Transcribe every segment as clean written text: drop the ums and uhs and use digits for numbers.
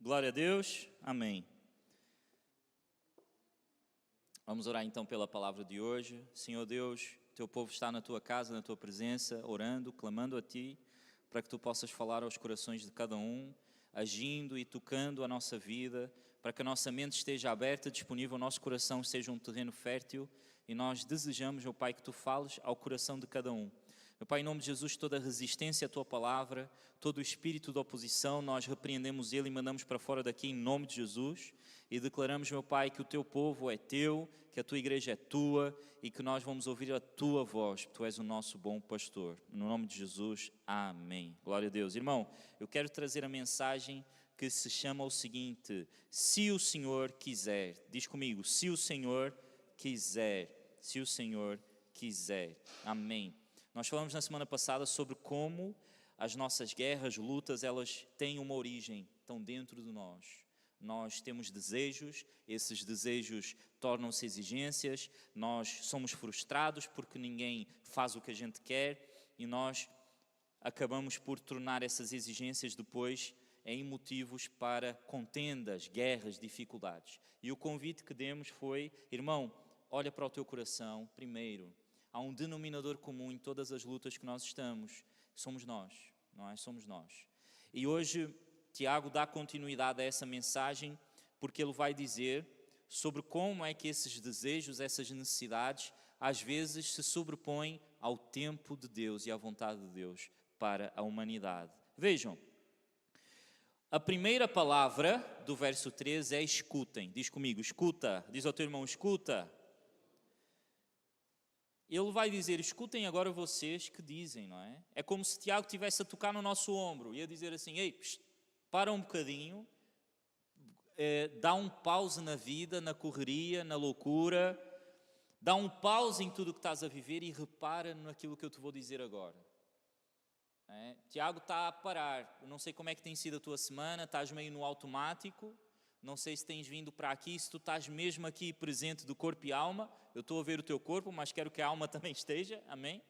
Glória a Deus. Amém. Vamos orar então pela palavra de hoje. Senhor Deus, teu povo está na tua casa, na tua presença, orando, clamando a ti, para que tu possas falar aos corações de cada um, agindo e tocando a nossa vida, para que a nossa mente esteja aberta, disponível, o nosso coração seja um terreno fértil, e nós desejamos, meu Pai, que tu fales ao coração de cada um. Meu Pai, em nome de Jesus, toda resistência à Tua Palavra, todo o espírito de oposição, nós repreendemos ele e mandamos para fora daqui em nome de Jesus e declaramos, meu Pai, que o Teu povo é Teu, que a Tua igreja é Tua e que nós vamos ouvir a Tua voz, Tu és o nosso bom pastor. No nome de Jesus, amém. Glória a Deus. Irmão, eu quero trazer a mensagem que se chama o seguinte: se o Senhor quiser. Diz comigo, se o Senhor quiser. Se o Senhor quiser. Amém. Nós falamos na semana passada sobre como as nossas guerras, lutas, elas têm uma origem, estão dentro de nós. Nós temos desejos, esses desejos tornam-se exigências, nós somos frustrados porque ninguém faz o que a gente quer e nós acabamos por tornar essas exigências depois em motivos para contendas, guerras, dificuldades. E o convite que demos foi, irmão, olha para o teu coração primeiro. Há um denominador comum em todas as lutas que nós estamos, somos nós, não é? Somos nós. E hoje Tiago dá continuidade a essa mensagem porque ele vai dizer sobre como é que esses desejos, essas necessidades, às vezes se sobrepõem ao tempo de Deus e à vontade de Deus para a humanidade. Vejam, a primeira palavra do verso 13 é escutem. Diz comigo, escuta. Diz ao teu irmão, escuta. Ele vai dizer, escutem agora vocês que dizem, não é? É como se Tiago estivesse a tocar no nosso ombro e a dizer assim, ei, para um bocadinho, dá um pause na vida, na correria, na loucura, dá um pause em tudo o que estás a viver e repara naquilo que eu te vou dizer agora. É? Tiago está a parar, eu não sei como é que tem sido a tua semana, estás meio no automático, não sei se tens vindo para aqui, se tu estás mesmo aqui presente do corpo e alma. Eu estou a ver o teu corpo, mas quero que a alma também esteja, amém?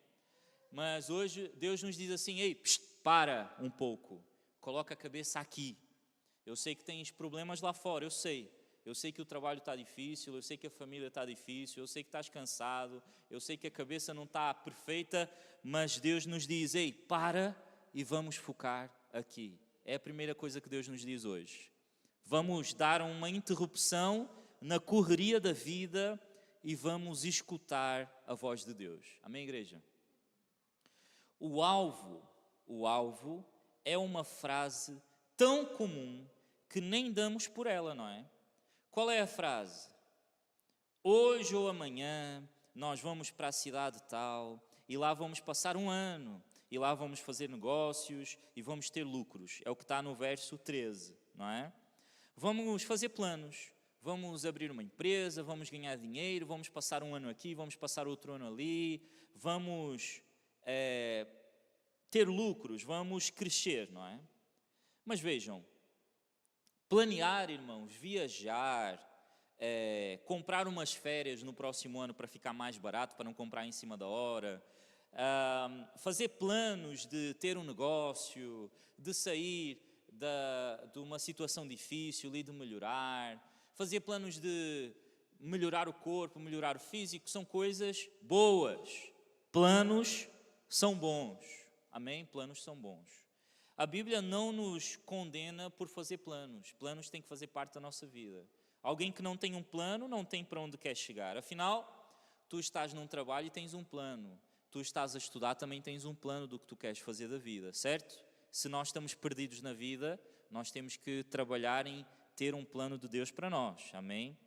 Mas hoje Deus nos diz assim, ei, para um pouco, coloca a cabeça aqui. Eu sei que tens problemas lá fora, eu sei que o trabalho está difícil, eu sei que a família está difícil, eu sei que estás cansado, eu sei que a cabeça não está perfeita, mas Deus nos diz, ei, para e vamos focar aqui. É a primeira coisa que Deus nos diz hoje. Vamos dar uma interrupção na correria da vida e vamos escutar a voz de Deus. Amém, igreja? O alvo é uma frase tão comum que nem damos por ela, não é? Qual é a frase? Hoje ou amanhã nós vamos para a cidade tal e lá vamos passar um ano e lá vamos fazer negócios e vamos ter lucros. É o que está no verso 13, não é? Vamos fazer planos, vamos abrir uma empresa, vamos ganhar dinheiro, vamos passar um ano aqui, vamos passar outro ano ali, vamos ter lucros, vamos crescer, não é? Mas vejam, planear, irmãos, viajar, comprar umas férias no próximo ano para ficar mais barato, para não comprar em cima da hora, fazer planos de ter um negócio, de sair de uma situação difícil e de melhorar, fazer planos de melhorar o corpo, melhorar o físico, são coisas boas. Planos são bons. Amém? Planos são bons. A Bíblia não nos condena por fazer planos. Planos têm que fazer parte da nossa vida. Alguém que não tem um plano não tem para onde quer chegar. Afinal, tu estás num trabalho e tens um plano. Tu estás a estudar, também tens um plano do que tu queres fazer da vida, certo? Se nós estamos perdidos na vida, nós temos que trabalhar em ter um plano de Deus para nós, amém?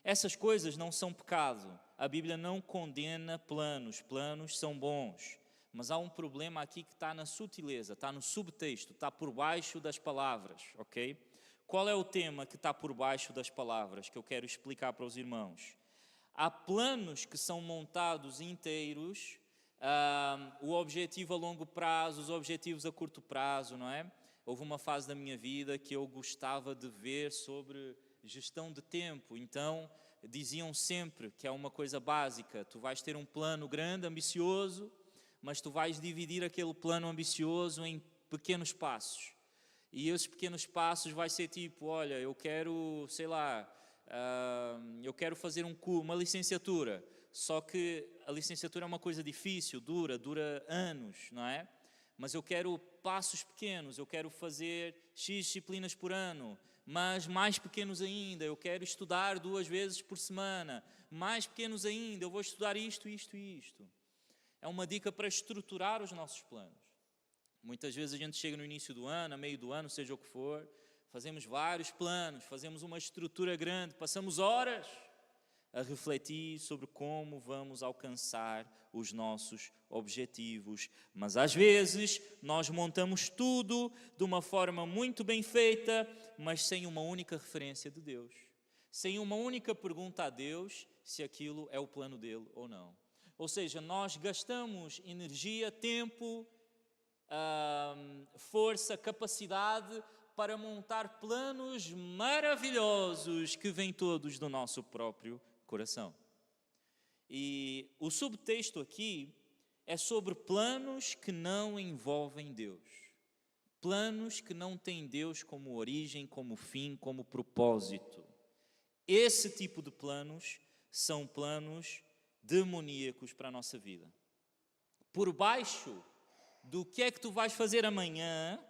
Essas coisas não são pecado, a Bíblia não condena planos, planos são bons, mas há um problema aqui que está na sutileza, está no subtexto, está por baixo das palavras, ok? Qual é o tema que está por baixo das palavras que eu quero explicar para os irmãos? Há planos que são montados inteiros, o objetivo a longo prazo, os objetivos a curto prazo, não é? Houve uma fase da minha vida que eu gostava de ver sobre gestão de tempo, então diziam sempre que é uma coisa básica, tu vais ter um plano grande, ambicioso, mas tu vais dividir aquele plano ambicioso em pequenos passos. E esses pequenos passos vai ser tipo, olha, eu quero, sei lá, eu quero fazer uma licenciatura. Só que a licenciatura é uma coisa difícil, dura anos, não é? Mas eu quero passos pequenos, eu quero fazer X disciplinas por ano, mas mais pequenos ainda, eu quero estudar 2 vezes por semana, mais pequenos ainda, eu vou estudar isto. É uma dica para estruturar os nossos planos. Muitas vezes a gente chega no início do ano, a meio do ano, seja o que for, fazemos vários planos, fazemos uma estrutura grande, passamos horas a refletir sobre como vamos alcançar os nossos objetivos. Mas às vezes nós montamos tudo de uma forma muito bem feita, mas sem uma única referência de Deus. Sem uma única pergunta a Deus se aquilo é o plano dele ou não. Ou seja, nós gastamos energia, tempo, força, capacidade para montar planos maravilhosos que vêm todos do nosso próprio coração. E o subtexto aqui é sobre planos que não envolvem Deus. Planos que não têm Deus como origem, como fim, como propósito. Esse tipo de planos são planos demoníacos para a nossa vida. Por baixo do que é que tu vais fazer amanhã,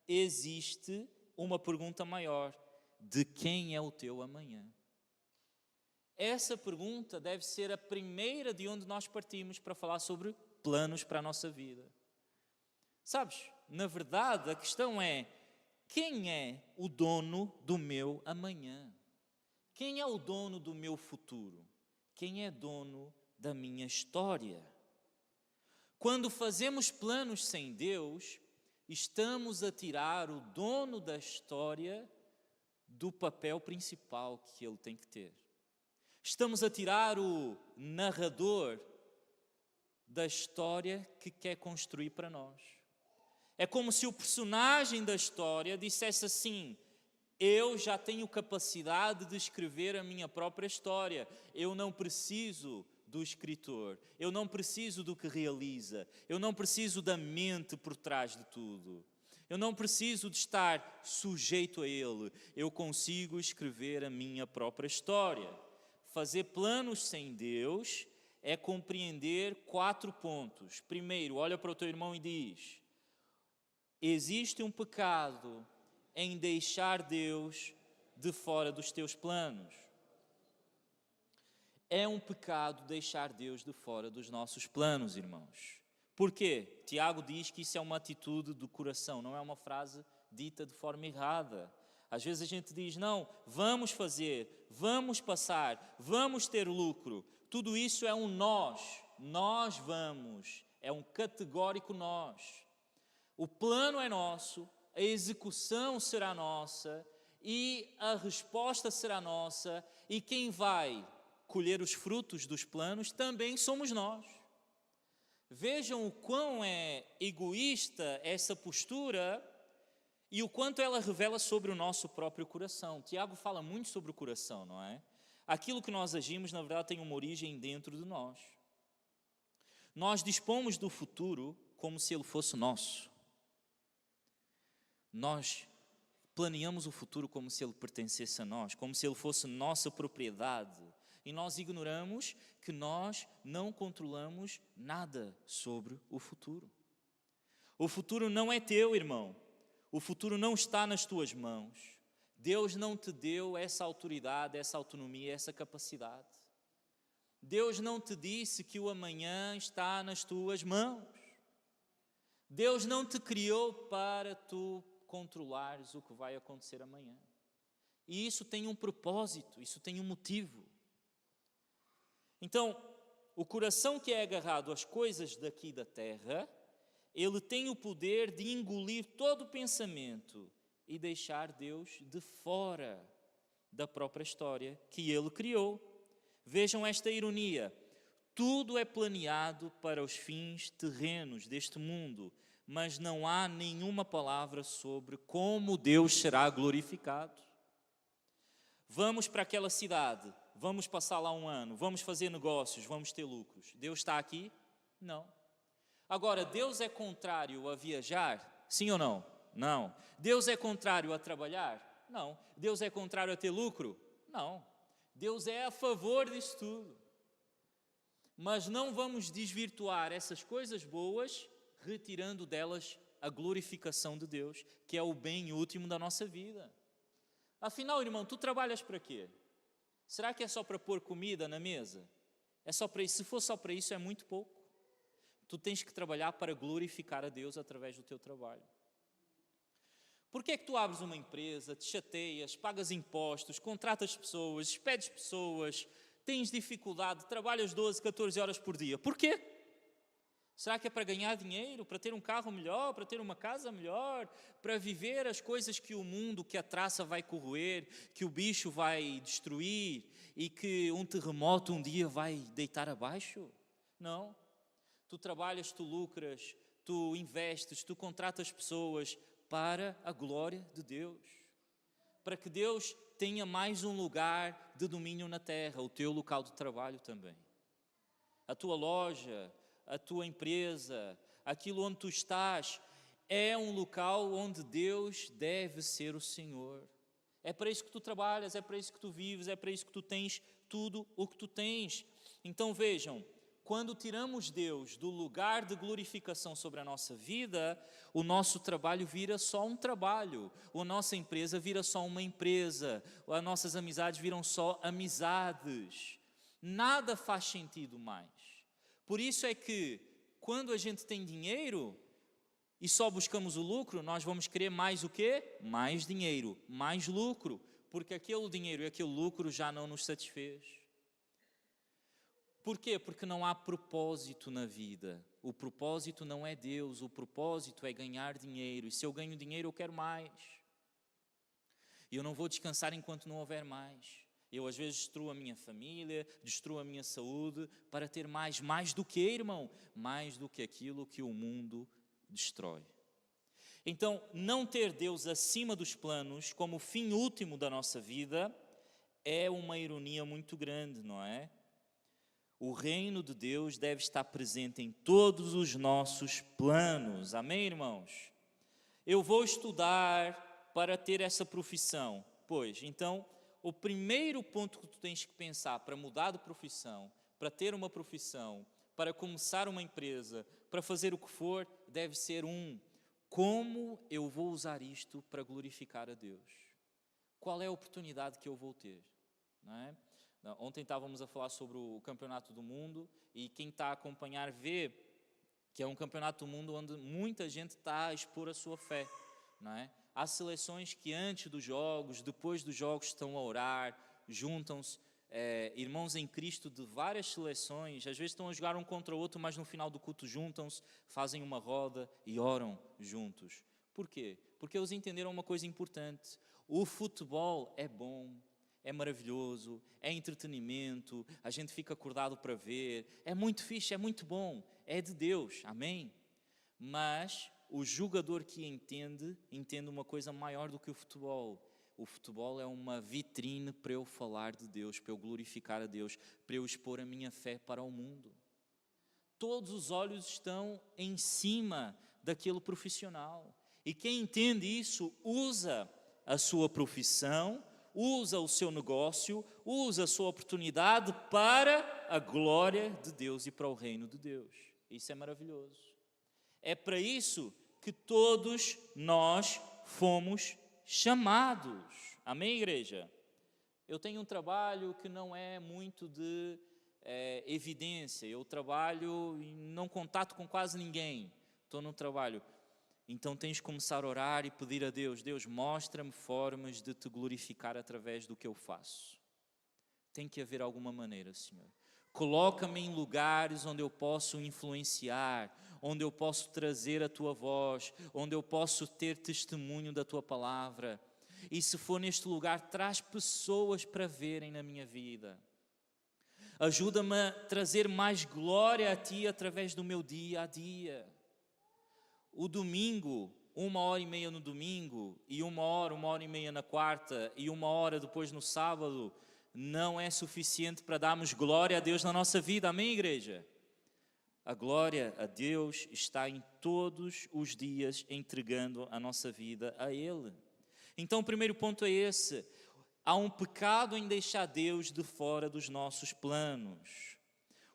existe uma pergunta maior: de quem é o teu amanhã? Essa pergunta deve ser a primeira de onde nós partimos para falar sobre planos para a nossa vida. Sabes, na verdade a questão é: quem é o dono do meu amanhã? Quem é o dono do meu futuro? Quem é dono da minha história? Quando fazemos planos sem Deus, estamos a tirar o dono da história do papel principal que ele tem que ter. Estamos a tirar o narrador da história que quer construir para nós. É como se o personagem da história dissesse assim: eu já tenho capacidade de escrever a minha própria história, eu não preciso do escritor, eu não preciso do que realiza, eu não preciso da mente por trás de tudo, eu não preciso de estar sujeito a ele, eu consigo escrever a minha própria história. Fazer planos sem Deus é compreender 4 pontos. Primeiro, olha para o teu irmão e diz: existe um pecado em deixar Deus de fora dos teus planos. É um pecado deixar Deus de fora dos nossos planos, irmãos. Por quê? Tiago diz que isso é uma atitude do coração, não é uma frase dita de forma errada. Às vezes a gente diz: não, vamos fazer, vamos passar, vamos ter lucro. Tudo isso é um nós vamos, é um categórico nós. O plano é nosso, a execução será nossa e a resposta será nossa, e quem vai colher os frutos dos planos também somos nós. Vejam o quão é egoísta essa postura e o quanto ela revela sobre o nosso próprio coração. Tiago fala muito sobre o coração, não é? Aquilo que nós agimos, na verdade, tem uma origem dentro de nós. Nós dispomos do futuro como se ele fosse nosso. Nós planeamos o futuro como se ele pertencesse a nós, como se ele fosse nossa propriedade. E nós ignoramos que nós não controlamos nada sobre o futuro. O futuro não é teu, irmão. O futuro não está nas tuas mãos. Deus não te deu essa autoridade, essa autonomia, essa capacidade. Deus não te disse que o amanhã está nas tuas mãos. Deus não te criou para tu controlares o que vai acontecer amanhã. E isso tem um propósito, isso tem um motivo. Então, o coração que é agarrado às coisas daqui da terra, ele tem o poder de engolir todo o pensamento e deixar Deus de fora da própria história que ele criou. Vejam esta ironia: tudo é planeado para os fins terrenos deste mundo, mas não há nenhuma palavra sobre como Deus será glorificado. Vamos para aquela cidade, vamos passar lá um ano, vamos fazer negócios, vamos ter lucros. Deus está aqui? Não. Agora, Deus é contrário a viajar? Sim ou não? Não. Deus é contrário a trabalhar? Não. Deus é contrário a ter lucro? Não. Deus é a favor disso tudo. Mas não vamos desvirtuar essas coisas boas, retirando delas a glorificação de Deus, que é o bem último da nossa vida. Afinal, irmão, tu trabalhas para quê? Será que é só para pôr comida na mesa? É só para isso? Se for só para isso, é muito pouco. Tu tens que trabalhar para glorificar a Deus através do teu trabalho. Por que é que tu abres uma empresa, te chateias, pagas impostos, contratas pessoas, despedes pessoas, tens dificuldade, trabalhas 12, 14 horas por dia? Porquê? Será que é para ganhar dinheiro, para ter um carro melhor, para ter uma casa melhor, para viver as coisas que o mundo, que a traça vai corroer, que o bicho vai destruir e que um terremoto um dia vai deitar abaixo? Não. Tu trabalhas, tu lucras, tu investes, tu contratas pessoas para a glória de Deus. Para que Deus tenha mais um lugar de domínio na terra, o teu local de trabalho também. A tua loja, a tua empresa, aquilo onde tu estás, é um local onde Deus deve ser o Senhor. É para isso que tu trabalhas, é para isso que tu vives, é para isso que tu tens tudo o que tu tens. Então vejam, quando tiramos Deus do lugar de glorificação sobre a nossa vida, o nosso trabalho vira só um trabalho, a nossa empresa vira só uma empresa, as nossas amizades viram só amizades. Nada faz sentido mais. Por isso é que, quando a gente tem dinheiro e só buscamos o lucro, nós vamos querer mais o quê? Mais dinheiro, mais lucro, porque aquele dinheiro e aquele lucro já não nos satisfez. Por quê? Porque não há propósito na vida. O propósito não é Deus, o propósito é ganhar dinheiro. E se eu ganho dinheiro, eu quero mais. E eu não vou descansar enquanto não houver mais. Eu às vezes destruo a minha família, destruo a minha saúde para ter mais. Mais do que, irmão? Mais do que aquilo que o mundo destrói. Então, não ter Deus acima dos planos como fim último da nossa vida é uma ironia muito grande, não é? O reino de Deus deve estar presente em todos os nossos planos. Amém, irmãos? Eu vou estudar para ter essa profissão. Pois, então, o primeiro ponto que tu tens que pensar para mudar de profissão, para ter uma profissão, para começar uma empresa, para fazer o que for, deve ser como eu vou usar isto para glorificar a Deus? Qual é a oportunidade que eu vou ter? Não é? Ontem estávamos a falar sobre o Campeonato do Mundo e quem está a acompanhar vê que é um Campeonato do Mundo onde muita gente está a expor a sua fé, não é? Há seleções que antes dos jogos, depois dos jogos estão a orar, juntam-se, irmãos em Cristo de várias seleções, às vezes estão a jogar um contra o outro, mas no final do culto juntam-se, fazem uma roda e oram juntos. Por quê? Porque eles entenderam uma coisa importante: o futebol é bom, é maravilhoso, é entretenimento, a gente fica acordado para ver, é muito fixe, é muito bom, é de Deus, amém? Mas o jogador que entende uma coisa maior do que o futebol. O futebol é uma vitrine para eu falar de Deus, para eu glorificar a Deus, para eu expor a minha fé para o mundo. Todos os olhos estão em cima daquele profissional. E quem entende isso, usa a sua profissão, usa o seu negócio, usa a sua oportunidade para a glória de Deus e para o reino de Deus. Isso é maravilhoso. É para isso que todos nós fomos chamados. Amém, igreja? Eu tenho um trabalho que não é muito de evidência. Eu trabalho e não contato com quase ninguém. Estou no trabalho. Então tens de começar a orar e pedir a Deus: Deus, mostra-me formas de te glorificar através do que eu faço. Tem que haver alguma maneira, Senhor. Coloca-me em lugares onde eu posso influenciar, onde eu posso trazer a Tua voz, onde eu posso ter testemunho da Tua palavra. E se for neste lugar, traz pessoas para verem na minha vida. Ajuda-me a trazer mais glória a Ti através do meu dia a dia. O domingo, 1h30 no domingo, e 1h30 na quarta, e 1h depois no sábado, não é suficiente para darmos glória a Deus na nossa vida, amém, igreja? A glória a Deus está em todos os dias entregando a nossa vida a Ele. Então o primeiro ponto é esse: há um pecado em deixar Deus de fora dos nossos planos.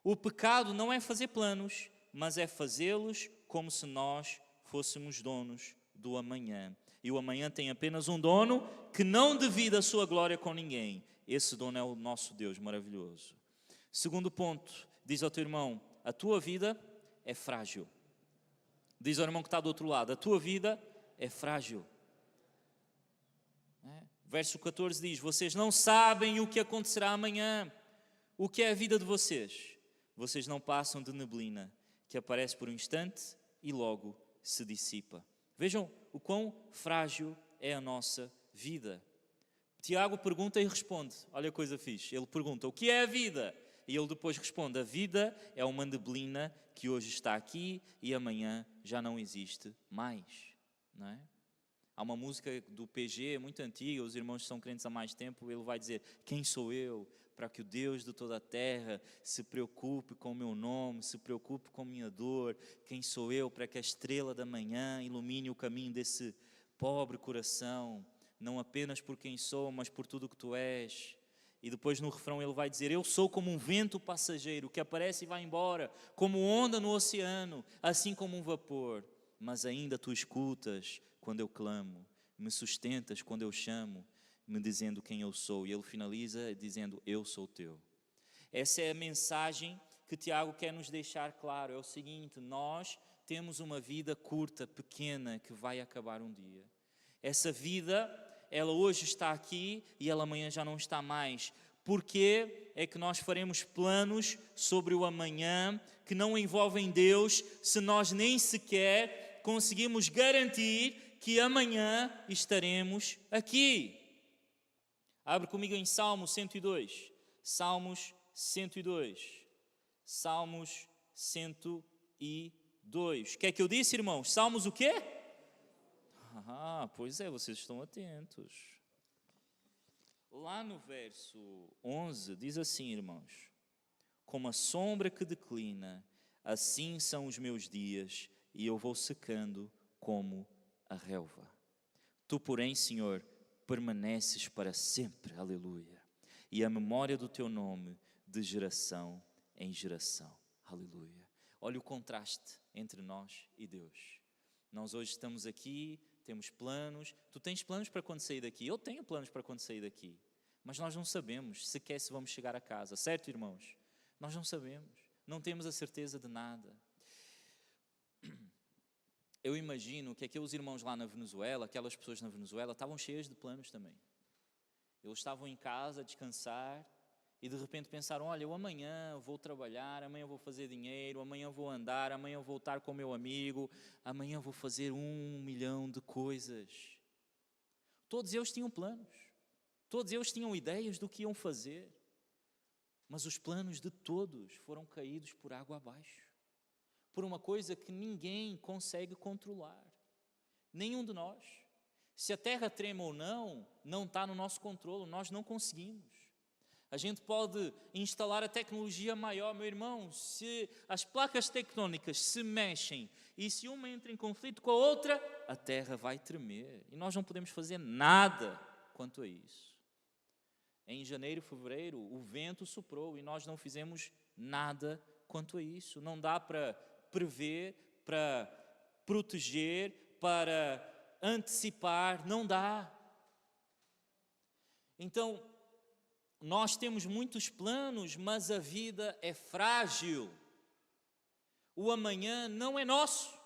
O pecado não é fazer planos, mas é fazê-los como se nós fôssemos donos do amanhã. E o amanhã tem apenas um dono que não divide a sua glória com ninguém. Esse dono é o nosso Deus maravilhoso. Segundo ponto, diz ao teu irmão: a tua vida é frágil. Diz ao irmão que está do outro lado: a tua vida é frágil. Verso 14 diz: vocês não sabem o que acontecerá amanhã. O que é a vida de vocês? Vocês não passam de neblina, que aparece por um instante e logo se dissipa. Vejam o quão frágil é a nossa vida. Tiago pergunta e responde. Olha a coisa fixe. Ele pergunta: o que é a vida? E ele depois responde: a vida é uma neblina que hoje está aqui e amanhã já não existe mais. Não é? Há uma música do PG muito antiga, os irmãos são crentes há mais tempo, ele vai dizer: quem sou eu para que o Deus de toda a terra se preocupe com o meu nome, se preocupe com a minha dor? Quem sou eu para que a estrela da manhã ilumine o caminho desse pobre coração, não apenas por quem sou, mas por tudo o que tu és? E depois no refrão ele vai dizer: eu sou como um vento passageiro que aparece e vai embora, como onda no oceano, assim como um vapor. Mas ainda tu escutas quando eu clamo, me sustentas quando eu chamo, me dizendo quem eu sou. E ele finaliza dizendo: eu sou teu. Essa é a mensagem que Tiago quer nos deixar claro. É o seguinte: nós temos uma vida curta, pequena, que vai acabar um dia. Essa vida, ela hoje está aqui e ela amanhã já não está mais. Porquê é que nós faremos planos sobre o amanhã que não envolvem Deus, se nós nem sequer conseguimos garantir que amanhã estaremos aqui? Abre comigo em Salmo 102. Salmos 102. Salmos 102. O que é que eu disse, irmãos? Salmos o quê? Pois é, vocês estão atentos. Lá no verso 11 diz assim, irmãos: como a sombra que declina, assim são os meus dias, e eu vou secando como a relva. Tu, porém, Senhor, permaneces para sempre, aleluia, e a memória do teu nome de geração em geração, aleluia. Olha o contraste entre nós e Deus. Nós hoje estamos aqui, temos planos. Tu tens planos para quando sair daqui? Eu tenho planos para quando sair daqui, mas nós não sabemos sequer se vamos chegar a casa, certo, irmãos? Nós não sabemos, não temos a certeza de nada. Eu imagino que aqueles irmãos lá na Venezuela, aquelas pessoas na Venezuela, estavam cheias de planos também. Eles estavam em casa a descansar e de repente pensaram: olha, eu amanhã vou trabalhar, amanhã vou fazer dinheiro, amanhã vou andar, amanhã vou estar com o meu amigo, amanhã vou fazer 1 milhão de coisas. Todos eles tinham planos, todos eles tinham ideias do que iam fazer, mas os planos de todos foram caídos por água abaixo, por uma coisa que ninguém consegue controlar, nenhum de nós. Se a terra trema ou não, não está no nosso controle, nós não conseguimos. A gente pode instalar a tecnologia maior, meu irmão, se as placas tectônicas se mexem e se uma entra em conflito com a outra, a terra vai tremer e nós não podemos fazer nada quanto a isso. Em janeiro, fevereiro, o vento soprou e nós não fizemos nada quanto a isso. Não dá para prever, para proteger, para antecipar, não dá. Então, nós temos muitos planos, mas a vida é frágil. O amanhã não é nosso,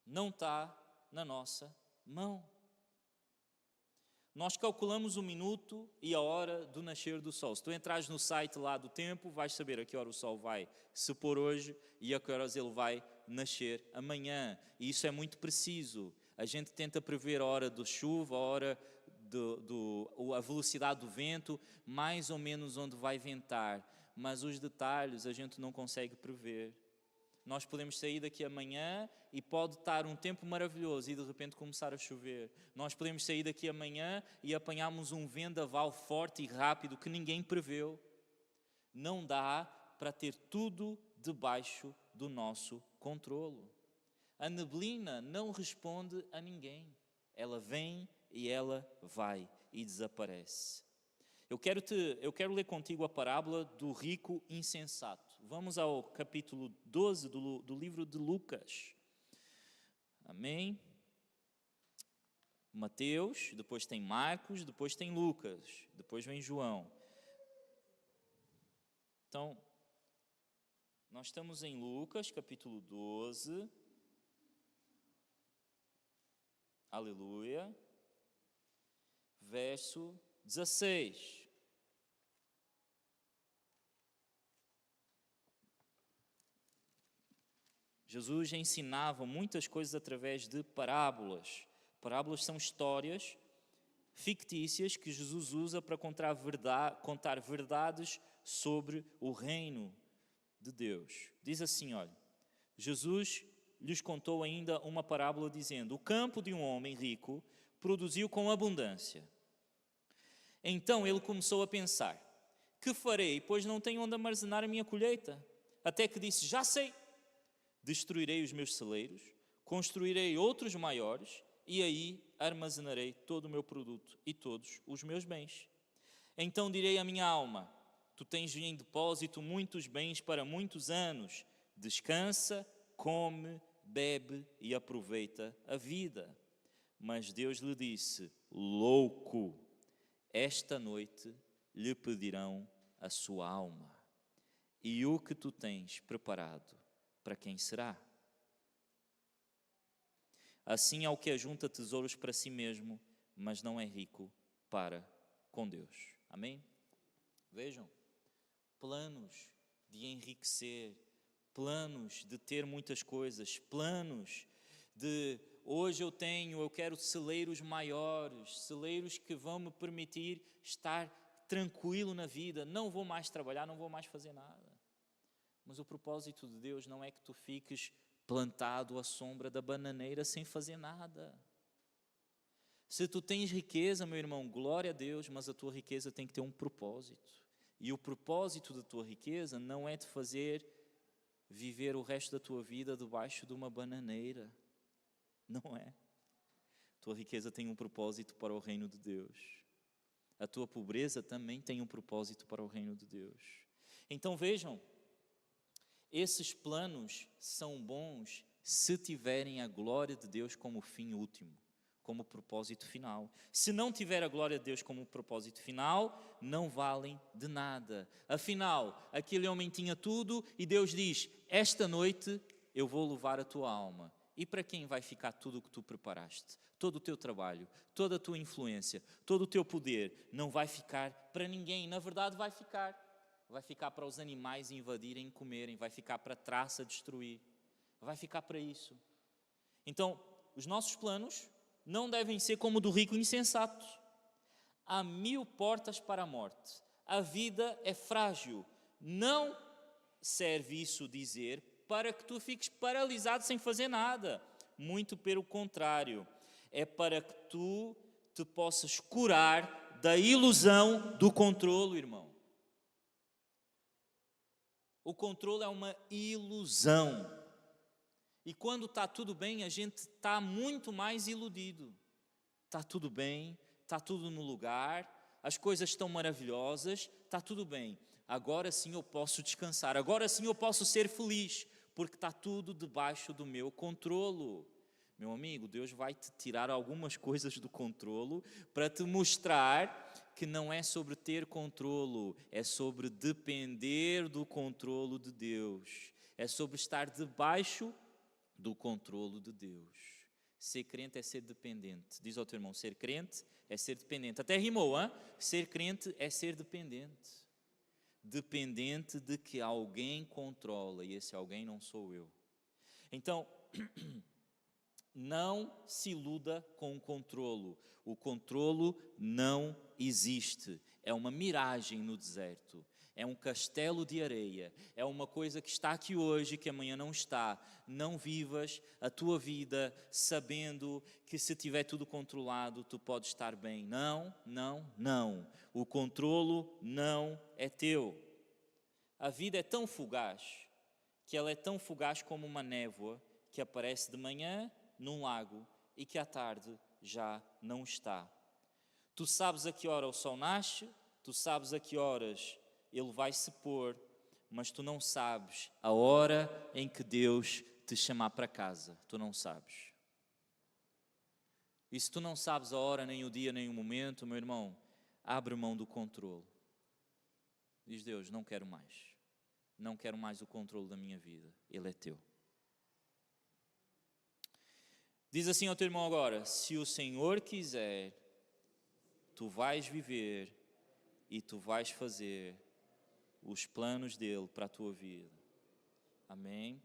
não está na nossa mão. Nós calculamos o minuto e a hora do nascer do sol. Se tu entrares no site lá do tempo, vais saber a que hora o sol vai se pôr hoje e a que horas ele vai nascer amanhã. E isso é muito preciso. A gente tenta prever a hora da chuva, a hora a velocidade do vento, mais ou menos onde vai ventar, mas os detalhes a gente não consegue prever. Nós podemos sair daqui amanhã e pode estar um tempo maravilhoso e de repente começar a chover. Nós podemos sair daqui amanhã e apanharmos um vendaval forte e rápido que ninguém preveu. Não dá para ter tudo debaixo do nosso controlo. A neblina não responde a ninguém. Ela vem e ela vai e desaparece. Eu quero ler contigo a parábola do rico insensato. Vamos ao capítulo 12 do livro de Lucas. Amém? Mateus, depois tem Marcos, depois tem Lucas, depois vem João. Então, nós estamos em Lucas, capítulo 12. Aleluia. Verso 16. Jesus ensinava muitas coisas através de parábolas. Parábolas são histórias fictícias que Jesus usa para contar verdades sobre o reino de Deus. Diz assim, olha, Jesus lhes contou ainda uma parábola dizendo: o campo de um homem rico produziu com abundância. Então ele começou a pensar: que farei, pois não tenho onde armazenar a minha colheita? Até que disse: já sei, destruirei os meus celeiros, construirei outros maiores, e aí armazenarei todo o meu produto e todos os meus bens. Então direi à minha alma: tu tens em depósito muitos bens para muitos anos, descansa, come, bebe e aproveita a vida. Mas Deus lhe disse: louco, esta noite lhe pedirão a sua alma. E o que tu tens preparado, para quem será? Assim é o que ajunta tesouros para si mesmo, mas não é rico para com Deus. Amém? Vejam, planos de enriquecer, planos de ter muitas coisas, planos de hoje eu quero celeiros maiores, celeiros que vão me permitir estar tranquilo na vida, não vou mais trabalhar, não vou mais fazer nada. Mas o propósito de Deus não é que tu fiques plantado à sombra da bananeira sem fazer nada. Se tu tens riqueza, meu irmão, glória a Deus, mas a tua riqueza tem que ter um propósito. E o propósito da tua riqueza não é te fazer viver o resto da tua vida debaixo de uma bananeira. Não é. A tua riqueza tem um propósito para o reino de Deus. A tua pobreza também tem um propósito para o reino de Deus. Então vejam, esses planos são bons se tiverem a glória de Deus como fim último, como propósito final. Se não tiver a glória de Deus como propósito final, não valem de nada. Afinal, aquele homem tinha tudo e Deus diz: esta noite eu vou levar a tua alma. E para quem vai ficar tudo o que tu preparaste? Todo o teu trabalho, toda a tua influência, todo o teu poder, não vai ficar para ninguém. Na verdade vai ficar. Vai ficar para os animais invadirem e comerem, vai ficar para a traça destruir, vai ficar para isso. Então, os nossos planos não devem ser como o do rico insensato. Há 1000 portas para a morte, a vida é frágil. Não serve isso dizer para que tu fiques paralisado sem fazer nada. Muito pelo contrário, é para que tu te possas curar da ilusão do controlo, irmão. O controle é uma ilusão. E quando está tudo bem, a gente está muito mais iludido. Está tudo bem, está tudo no lugar, as coisas estão maravilhosas, está tudo bem. Agora sim eu posso descansar, agora sim eu posso ser feliz, porque está tudo debaixo do meu controlo. Meu amigo, Deus vai te tirar algumas coisas do controlo para te mostrar que não é sobre ter controlo, é sobre depender do controlo de Deus. É sobre estar debaixo do controlo de Deus. Ser crente é ser dependente. Diz ao teu irmão, ser crente é ser dependente. Até rimou, hein? Ser crente é ser dependente. Dependente de que alguém controla, e esse alguém não sou eu. Então, não se iluda com o controlo. O controlo não existe. É uma miragem no deserto. É um castelo de areia. É uma coisa que está aqui hoje, que amanhã não está. Não vivas a tua vida sabendo que se tiver tudo controlado, tu podes estar bem. Não, não, não. O controlo não é teu. A vida é tão fugaz que ela é tão fugaz como uma névoa que aparece de manhã num lago e que à tarde já não está. Tu sabes a que hora o sol nasce, tu sabes a que horas ele vai se pôr, mas tu não sabes a hora em que Deus te chamar para casa. Tu não sabes. E se tu não sabes a hora, nem o dia, nem o momento, meu irmão, abre mão do controle. Diz Deus, não quero mais. Não quero mais o controle da minha vida. Ele é teu. Diz assim ao teu irmão agora, se o Senhor quiser, tu vais viver e tu vais fazer os planos dele para a tua vida. Amém?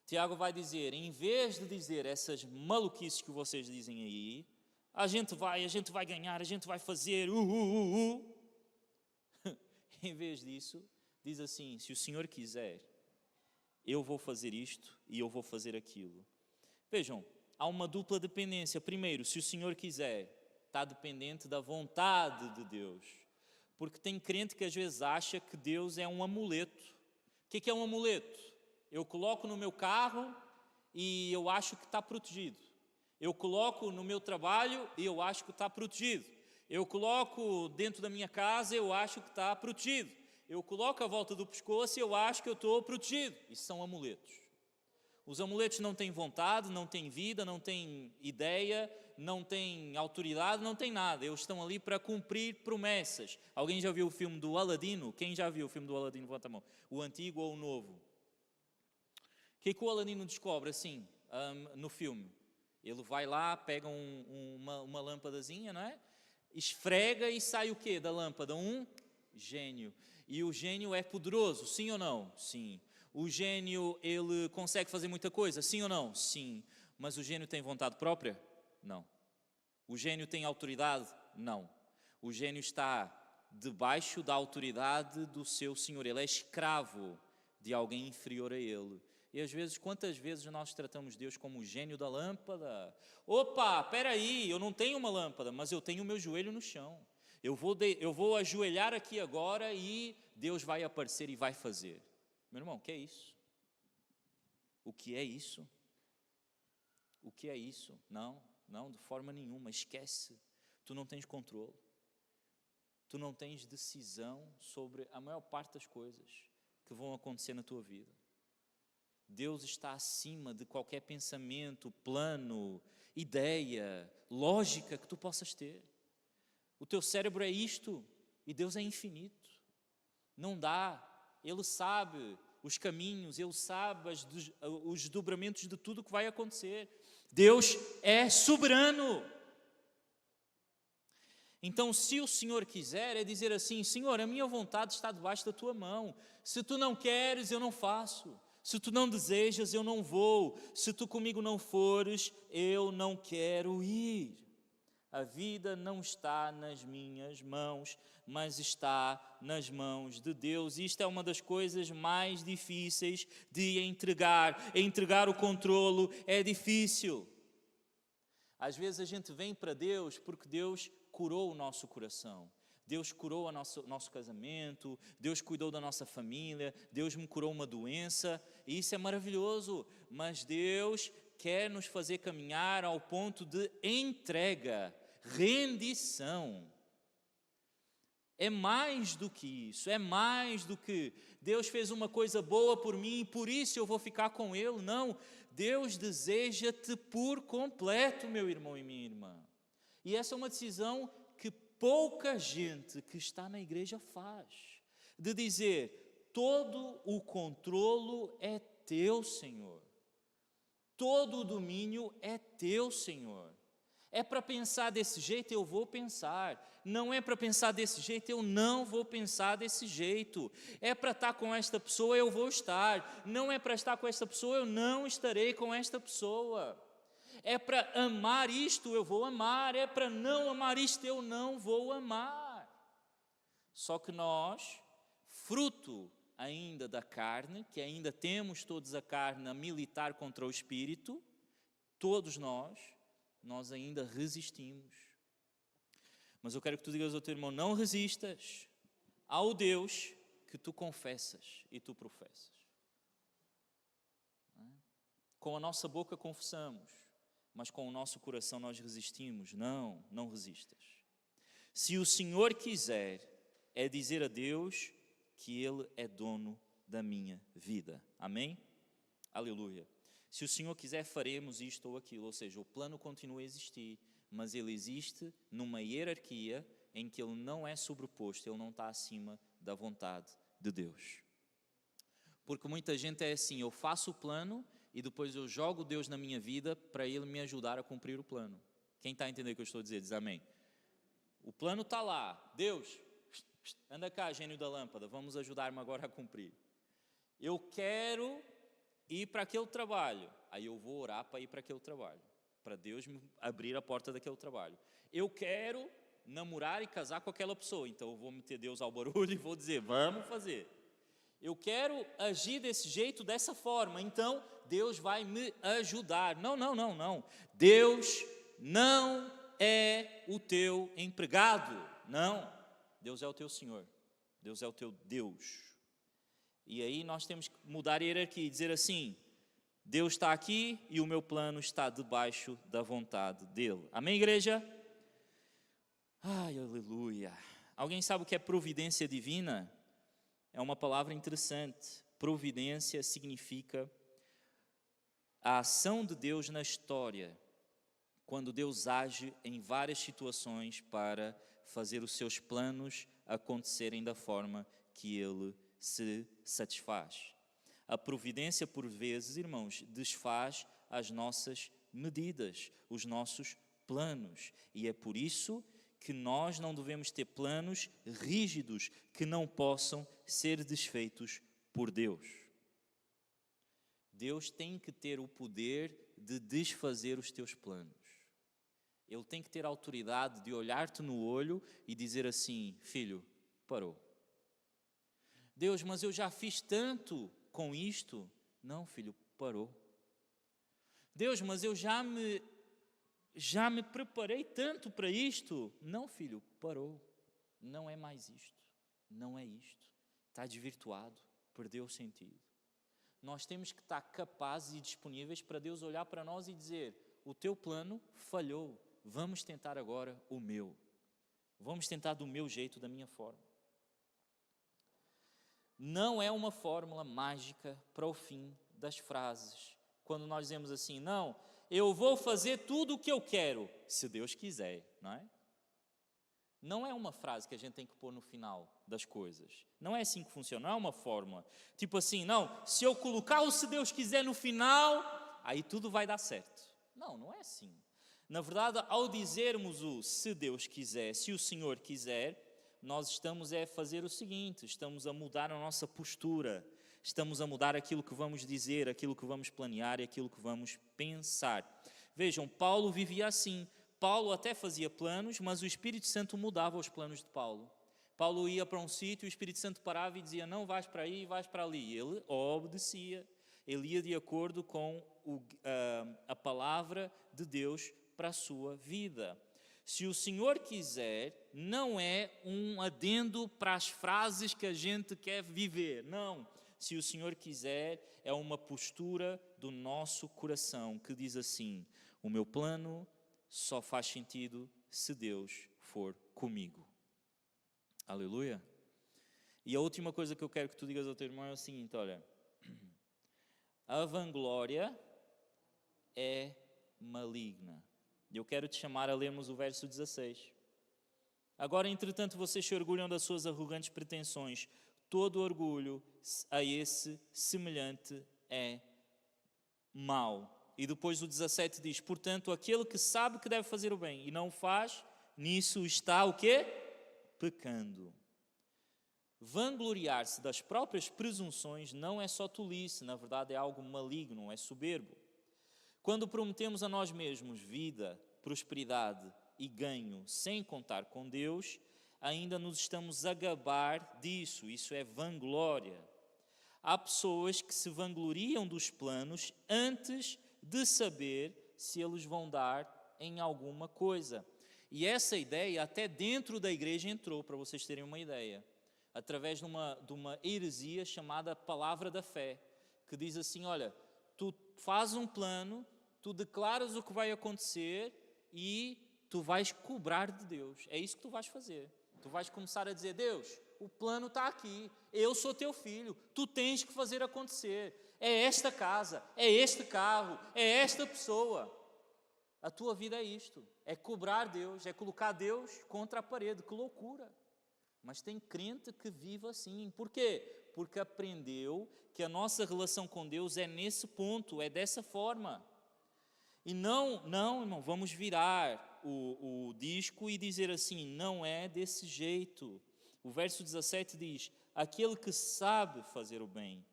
Tiago vai dizer, em vez de dizer essas maluquices que vocês dizem aí, a gente vai ganhar, a gente vai fazer, Em vez disso, diz assim, se o Senhor quiser, eu vou fazer isto e eu vou fazer aquilo. Vejam, há uma dupla dependência. Primeiro, se o Senhor quiser, está dependente da vontade de Deus. Porque tem crente que às vezes acha que Deus é um amuleto. O que é um amuleto? Eu coloco no meu carro e eu acho que está protegido. Eu coloco no meu trabalho e eu acho que está protegido. Eu coloco dentro da minha casa e eu acho que está protegido. Eu coloco à volta do pescoço e eu acho que eu estou protegido. Isso são amuletos. Os amuletos não têm vontade, não têm vida, não têm ideia, não têm autoridade, não têm nada. Eles estão ali para cumprir promessas. Alguém já viu o filme do Aladino? Quem já viu o filme do Aladino? Levanta a mão. O antigo ou o novo? O que é que o Aladino descobre assim, no filme? Ele vai lá, pega uma lâmpadazinha, não é? Esfrega e sai o quê da lâmpada? Um gênio. E o gênio é poderoso, sim ou não? Sim. O gênio, ele consegue fazer muita coisa, sim ou não? Sim. Mas o gênio tem vontade própria? Não. O gênio tem autoridade? Não. O gênio está debaixo da autoridade do seu senhor. Ele é escravo de alguém inferior a ele. E às vezes, quantas vezes nós tratamos Deus como o gênio da lâmpada? Opa, espera aí, eu não tenho uma lâmpada, mas eu tenho o meu joelho no chão. Eu vou ajoelhar aqui agora e Deus vai aparecer e vai fazer. Meu irmão, o que é isso? O que é isso? O que é isso? Não, de forma nenhuma, esquece. Tu não tens controle. Tu não tens decisão sobre a maior parte das coisas que vão acontecer na tua vida. Deus está acima de qualquer pensamento, plano, ideia, lógica que tu possas ter. O teu cérebro é isto e Deus é infinito. Não dá. Ele sabe os caminhos, Ele sabe os desdobramentos de tudo o que vai acontecer. Deus é soberano. Então, se o Senhor quiser, é dizer assim, Senhor, a minha vontade está debaixo da Tua mão. Se Tu não queres, eu não faço. Se Tu não desejas, eu não vou. Se Tu comigo não fores, eu não quero ir. A vida não está nas minhas mãos, mas está nas mãos de Deus. Isto é uma das coisas mais difíceis de entregar. Entregar o controlo é difícil. Às vezes a gente vem para Deus porque Deus curou o nosso coração. Deus curou o nosso casamento, Deus cuidou da nossa família, Deus me curou uma doença, e isso é maravilhoso, mas Deus quer nos fazer caminhar ao ponto de entrega, rendição. É mais do que isso, é mais do que Deus fez uma coisa boa por mim e por isso eu vou ficar com Ele. Não, Deus deseja-te por completo, meu irmão e minha irmã. E essa é uma decisão que pouca gente que está na igreja faz, de dizer, todo o controlo é teu, Senhor. Todo o domínio é teu, Senhor. É para pensar desse jeito, eu vou pensar. Não é para pensar desse jeito, eu não vou pensar desse jeito. É para estar com esta pessoa, eu vou estar. Não é para estar com esta pessoa, eu não estarei com esta pessoa. É para amar isto, eu vou amar. É para não amar isto, eu não vou amar. Só que nós, fruto ainda da carne, que ainda temos todos a carne a militar contra o espírito, todos nós ainda resistimos. Mas eu quero que tu digas ao teu irmão, não resistas ao Deus que tu confessas e tu professas. Com a nossa boca confessamos, mas com o nosso coração nós resistimos. Não, não resistas. Se o Senhor quiser, é dizer a Deus que Ele é dono da minha vida. Amém? Aleluia. Se o Senhor quiser, faremos isto ou aquilo. Ou seja, o plano continua a existir, mas ele existe numa hierarquia em que ele não é sobreposto, ele não está acima da vontade de Deus. Porque muita gente é assim, eu faço o plano e depois eu jogo Deus na minha vida para Ele me ajudar a cumprir o plano. Quem está a entender o que eu estou a dizer, diz amém. O plano está lá, Deus, anda cá, gênio da lâmpada, vamos ajudar-me agora a cumprir. Eu quero ir para aquele trabalho, aí eu vou orar para ir para aquele trabalho, para Deus me abrir a porta daquele trabalho. Eu quero namorar e casar com aquela pessoa, então eu vou meter Deus ao barulho e vou dizer, vamos fazer. Eu quero agir desse jeito, dessa forma, então Deus vai me ajudar. Não, não, não, não. Deus não é o teu empregado. Não. Deus é o teu Senhor. Deus é o teu Deus. E aí nós temos que mudar a hierarquia e dizer assim, Deus está aqui e o meu plano está debaixo da vontade dEle. Amém, igreja? Ai, aleluia. Alguém sabe o que é providência divina? É uma palavra interessante. Providência significa a ação de Deus na história, quando Deus age em várias situações para fazer os seus planos acontecerem da forma que Ele se satisfaz. A providência, por vezes, irmãos, desfaz as nossas medidas, os nossos planos. E é por isso que nós não devemos ter planos rígidos que não possam ser desfeitos por Deus. Deus tem que ter o poder de desfazer os teus planos. Ele tem que ter a autoridade de olhar-te no olho e dizer assim, filho, parou. Deus, mas eu já fiz tanto com isto. Não, filho, parou. Deus, mas eu já me preparei tanto para isto. Não, filho, parou. Não é mais isto. Não é isto. Está desvirtuado. Perdeu o sentido. Nós temos que estar capazes e disponíveis para Deus olhar para nós e dizer, o teu plano falhou. Vamos tentar agora o meu. Vamos tentar do meu jeito, da minha forma. Não é uma fórmula mágica para o fim das frases. Quando nós dizemos assim, não, eu vou fazer tudo o que eu quero, se Deus quiser, não é? Não é uma frase que a gente tem que pôr no final das coisas. Não é assim que funciona, não é uma fórmula. Tipo assim, não, se eu colocar o se Deus quiser no final, aí tudo vai dar certo. Não, não é assim. Na verdade, ao dizermos o se Deus quiser, se o Senhor quiser, nós estamos a fazer o seguinte, estamos a mudar a nossa postura, estamos a mudar aquilo que vamos dizer, aquilo que vamos planear e aquilo que vamos pensar. Vejam, Paulo vivia assim. Paulo até fazia planos, mas o Espírito Santo mudava os planos de Paulo. Paulo ia para um sítio, o Espírito Santo parava e dizia, não, vais para aí, vais para ali. Ele obedecia, ele ia de acordo com a palavra de Deus para a sua vida. Se o Senhor quiser, não é um adendo para as frases que a gente quer viver, não. Se o Senhor quiser, é uma postura do nosso coração que diz assim, o meu plano só faz sentido se Deus for comigo. Aleluia. E a última coisa que eu quero que tu digas ao teu irmão é o seguinte, olha, a vanglória é maligna. E eu quero te chamar a lermos o verso 16. Agora, entretanto, vocês se orgulham das suas arrogantes pretensões. Todo orgulho a esse semelhante é mau. E depois o 17 diz, portanto, aquele que sabe que deve fazer o bem e não faz, nisso está o quê? Pecando. Vangloriar-se das próprias presunções não é só tolice, na verdade é algo maligno, é soberbo. Quando prometemos a nós mesmos vida, prosperidade e ganho sem contar com Deus, ainda nos estamos a gabar disso, isso é vanglória. Há pessoas que se vangloriam dos planos antes de saber se eles vão dar em alguma coisa. E essa ideia até dentro da igreja entrou, para vocês terem uma ideia, através de uma heresia chamada palavra da fé, que diz assim, olha, tu fazes um plano, tu declaras o que vai acontecer e tu vais cobrar de Deus. É isso que tu vais fazer. Tu vais começar a dizer: Deus, o plano está aqui, eu sou teu filho, tu tens que fazer acontecer. É esta casa, é este carro, é esta pessoa. A tua vida é isto, é cobrar Deus, é colocar Deus contra a parede. Que loucura! Mas tem crente que vive assim. Por quê? Porque aprendeu que a nossa relação com Deus é nesse ponto, é dessa forma. E não, irmão, vamos virar o disco e dizer assim: não é desse jeito. O verso 17 diz: aquele que sabe fazer o bem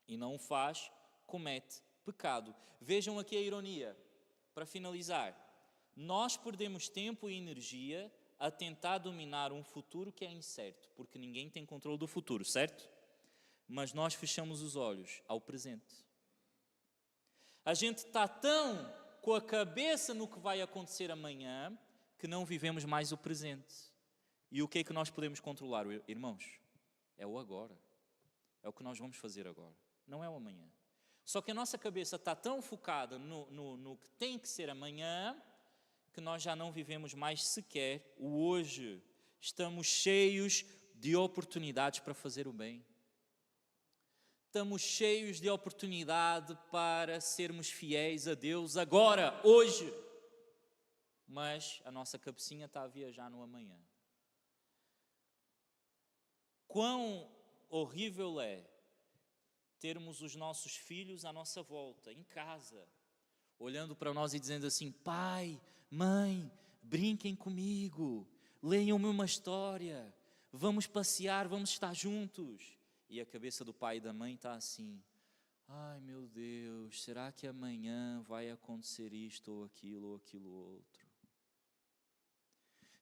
e não o faz, comete pecado. Vejam aqui a ironia. Para finalizar, nós perdemos tempo e energia a tentar dominar um futuro que é incerto, porque ninguém tem controle do futuro, certo? Mas nós fechamos os olhos ao presente. A gente está tão com a cabeça no que vai acontecer amanhã que não vivemos mais o presente. E o que é que nós podemos controlar, irmãos? É o agora. É o que nós vamos fazer agora, não é o amanhã. Só que a nossa cabeça está tão focada no que tem que ser amanhã, que nós já não vivemos mais sequer o hoje. Estamos cheios de oportunidades para fazer o bem. Estamos cheios de oportunidade para sermos fiéis a Deus agora, hoje. Mas a nossa cabecinha está a viajar no amanhã. Quão horrível é termos os nossos filhos à nossa volta, em casa, olhando para nós e dizendo assim: pai, mãe, brinquem comigo, leiam-me uma história, vamos passear, vamos estar juntos. E a cabeça do pai e da mãe está assim: ai meu Deus, será que amanhã vai acontecer isto ou aquilo outro?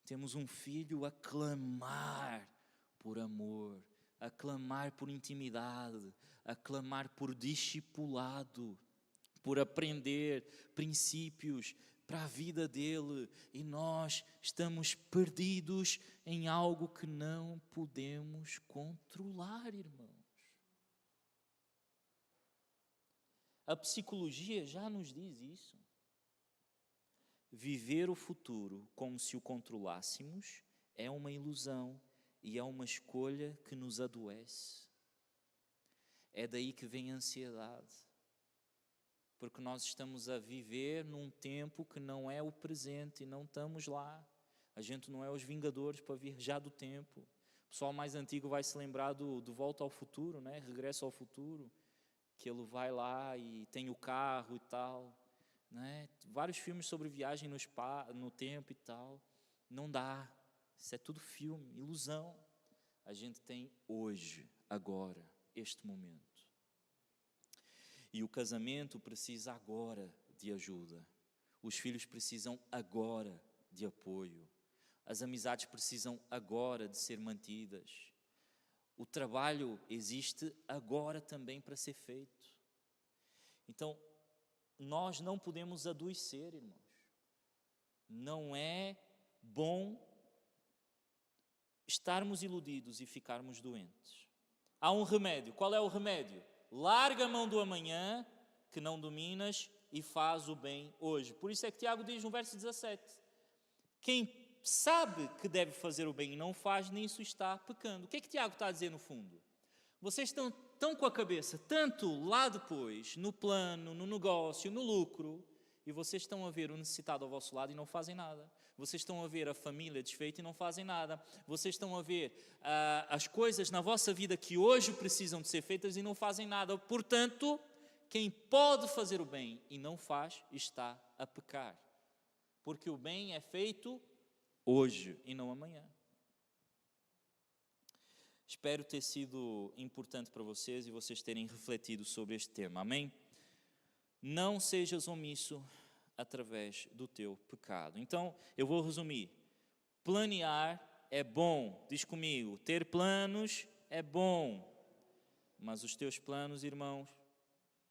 Temos um filho a clamar por amor, a clamar por intimidade, a clamar por discipulado, por aprender princípios para a vida dele, e nós estamos perdidos em algo que não podemos controlar, irmãos. A psicologia já nos diz isso. Viver o futuro como se o controlássemos é uma ilusão e é uma escolha que nos adoece. É daí que vem a ansiedade, porque nós estamos a viver num tempo que não é o presente e não estamos lá. A gente não é os Vingadores para viajar do tempo. O pessoal mais antigo vai se lembrar do Volta ao Futuro, né? Regresso ao Futuro, que ele vai lá e tem o carro e tal, né? Vários filmes sobre viagem no tempo e tal. Não dá, isso é tudo filme, ilusão. A gente tem hoje, agora, este momento. E o casamento precisa agora de ajuda. Os filhos precisam agora de apoio. As amizades precisam agora de ser mantidas. O trabalho existe agora também para ser feito. Então, nós não podemos adoecer, irmãos. Não é bom estarmos iludidos e ficarmos doentes. Há um remédio. Qual é o remédio? Larga a mão do amanhã, que não dominas, e faz o bem hoje. Por isso é que Tiago diz no verso 17: quem sabe que deve fazer o bem e não faz, nisso está pecando. O que é que Tiago está a dizer no fundo? Vocês estão tão com a cabeça tanto lá depois, no plano, no negócio, no lucro, e vocês estão a ver o necessitado ao vosso lado e não fazem nada. Vocês estão a ver a família desfeita e não fazem nada. Vocês estão a ver as coisas na vossa vida que hoje precisam de ser feitas e não fazem nada. Portanto, quem pode fazer o bem e não faz, está a pecar. Porque o bem é feito hoje e não amanhã. Espero ter sido importante para vocês e vocês terem refletido sobre este tema. Amém? Não sejas omisso através do teu pecado. Então, eu vou resumir. Planear é bom. Diz comigo, ter planos é bom. Mas os teus planos, irmãos,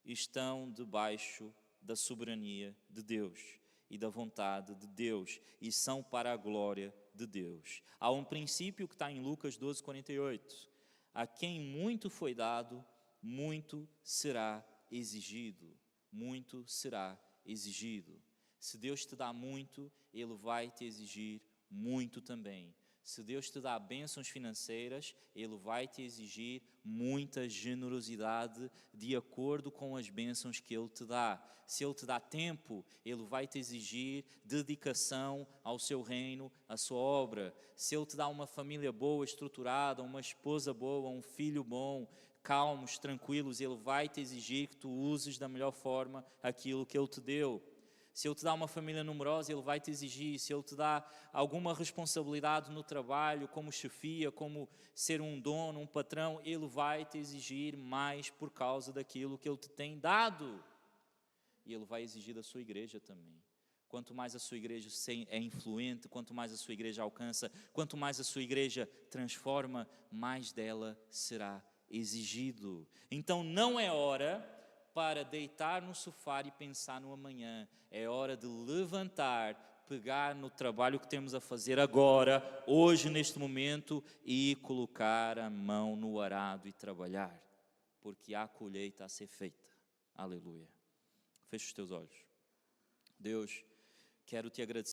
estão debaixo da soberania de Deus e da vontade de Deus, e são para a glória de Deus. Há um princípio que está em Lucas 12:48. A quem muito foi dado, muito será exigido. muito será exigido. Se Deus te dá muito, Ele vai te exigir muito também. Se Deus te dá bênçãos financeiras, Ele vai te exigir muita generosidade de acordo com as bênçãos que Ele te dá. Se Ele te dá tempo, Ele vai te exigir dedicação ao seu reino, à sua obra. Se Ele te dá uma família boa, estruturada, uma esposa boa, um filho bom, calmos, tranquilos, Ele vai te exigir que tu uses da melhor forma aquilo que Ele te deu. Se Ele te dá uma família numerosa, Ele vai te exigir. Se Ele te dá alguma responsabilidade no trabalho, como chefia, como ser um dono, um patrão, Ele vai te exigir mais por causa daquilo que Ele te tem dado. E Ele vai exigir da sua igreja também. Quanto mais a sua igreja é influente, quanto mais a sua igreja alcança, quanto mais a sua igreja transforma, mais dela será exigido. Então não é hora para deitar no sofá e pensar no amanhã. É hora de levantar, pegar no trabalho que temos a fazer agora, hoje, neste momento, e colocar a mão no arado e trabalhar, porque há colheita a ser feita. Aleluia. Fecha os teus olhos. Deus, quero te agradecer